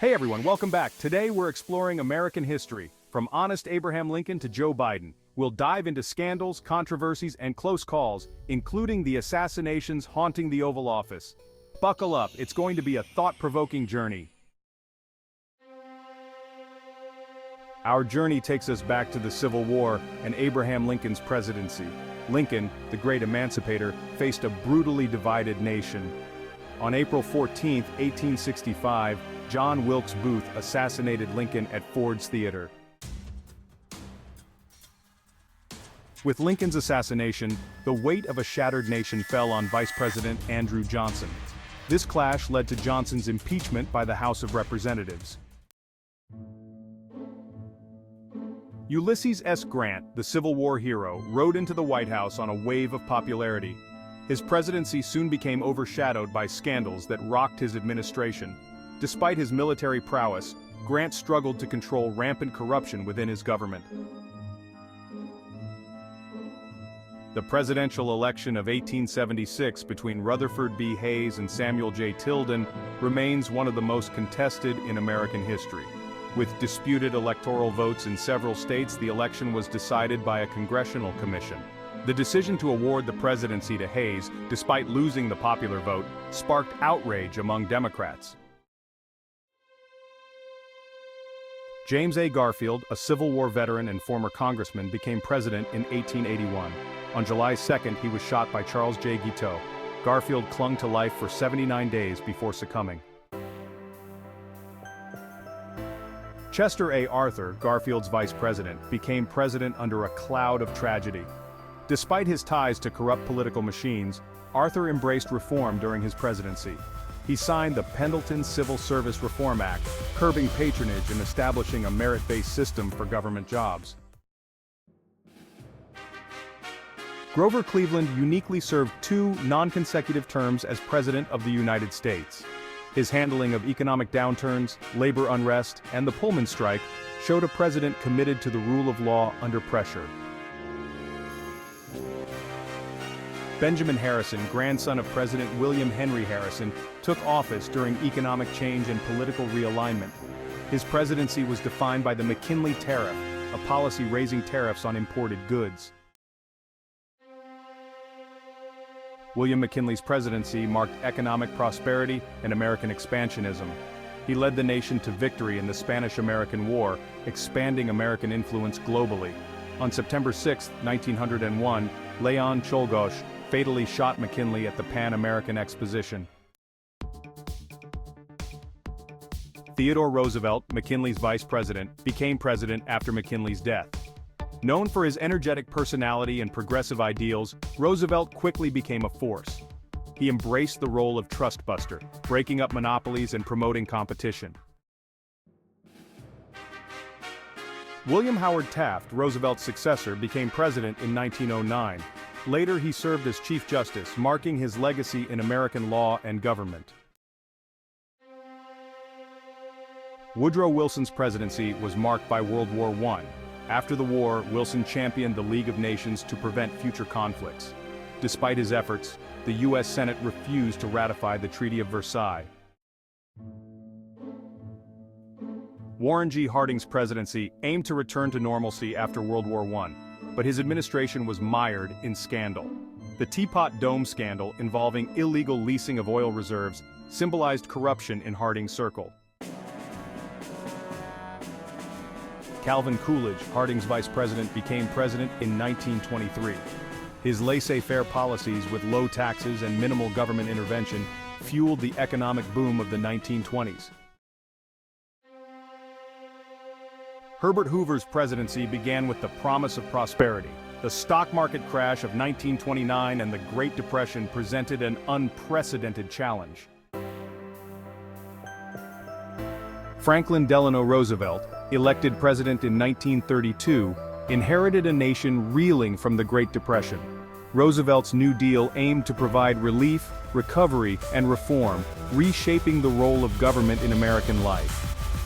Hey everyone, welcome back. Today we're exploring American history, from honest Abraham Lincoln to Joe Biden. We'll dive into scandals, controversies, and close calls, including the assassinations haunting the Oval Office. Buckle up, it's going to be a thought-provoking journey. Our journey takes us back to the Civil War and Abraham Lincoln's presidency. Lincoln, the great emancipator, faced a brutally divided nation. On April 14, 1865, John Wilkes Booth assassinated Lincoln at Ford's Theater. With Lincoln's assassination, the weight of a shattered nation fell on Vice President Andrew Johnson. This clash led to Johnson's impeachment by the House of Representatives. Ulysses S. Grant, the Civil War hero, rode into the White House on a wave of popularity. His presidency soon became overshadowed by scandals that rocked his administration. Despite his military prowess, Grant struggled to control rampant corruption within his government. The presidential election of 1876 between Rutherford B. Hayes and Samuel J. Tilden remains one of the most contested in American history. With disputed electoral votes in several states, the election was decided by a congressional commission. The decision to award the presidency to Hayes, despite losing the popular vote, sparked outrage among Democrats. James A. Garfield, a Civil War veteran and former congressman, became president in 1881. On July 2nd, he was shot by Charles J. Guiteau. Garfield clung to life for 79 days before succumbing. Chester A. Arthur, Garfield's vice president, became president under a cloud of tragedy. Despite his ties to corrupt political machines, Arthur embraced reform during his presidency. He signed the Pendleton Civil Service Reform Act, curbing patronage and establishing a merit-based system for government jobs. Grover Cleveland uniquely served two non-consecutive terms as President of the United States. His handling of economic downturns, labor unrest, and the Pullman strike showed a president committed to the rule of law under pressure. Benjamin Harrison, grandson of President William Henry Harrison, took office during economic change and political realignment. His presidency was defined by the McKinley Tariff, a policy raising tariffs on imported goods. William McKinley's presidency marked economic prosperity and American expansionism. He led the nation to victory in the Spanish-American War, expanding American influence globally. On September 6, 1901, Leon Czolgosz fatally shot McKinley at the Pan American Exposition. Theodore Roosevelt, McKinley's vice president, became president after McKinley's death. Known for his energetic personality and progressive ideals, Roosevelt quickly became a force. He embraced the role of trustbuster, breaking up monopolies and promoting competition. William Howard Taft, Roosevelt's successor, became president in 1909. Later, he served as Chief Justice, marking his legacy in American law and government. Woodrow Wilson's presidency was marked by World War I. After the war, Wilson championed the League of Nations to prevent future conflicts. Despite his efforts, the U.S. Senate refused to ratify the Treaty of Versailles. Warren G. Harding's presidency aimed to return to normalcy after World War I, but his administration was mired in scandal. The Teapot Dome scandal, involving illegal leasing of oil reserves, symbolized corruption in Harding's circle. Calvin Coolidge, Harding's vice president, became president in 1923. His laissez-faire policies with low taxes and minimal government intervention fueled the economic boom of the 1920s. Herbert Hoover's presidency began with the promise of prosperity. The stock market crash of 1929 and the Great Depression presented an unprecedented challenge. Franklin Delano Roosevelt, elected president in 1932, inherited a nation reeling from the Great Depression. Roosevelt's New Deal aimed to provide relief, recovery, and reform, reshaping the role of government in American life.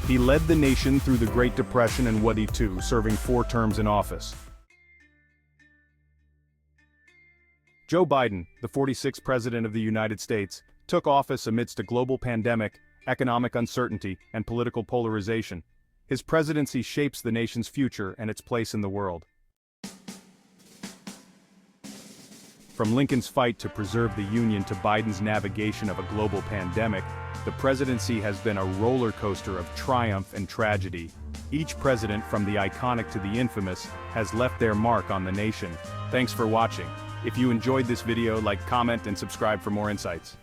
He led the nation through the Great Depression and World War II, serving 4 terms in office. Joe Biden, the 46th President of the United States, took office amidst a global pandemic economic uncertainty, and political polarization. His presidency shapes the nation's future and its place in the world. From Lincoln's fight to preserve the Union to Biden's navigation of a global pandemic, the presidency has been a roller coaster of triumph and tragedy. Each president, from the iconic to the infamous, has left their mark on the nation. Thanks for watching. If you enjoyed this video, like, comment, and subscribe for more insights.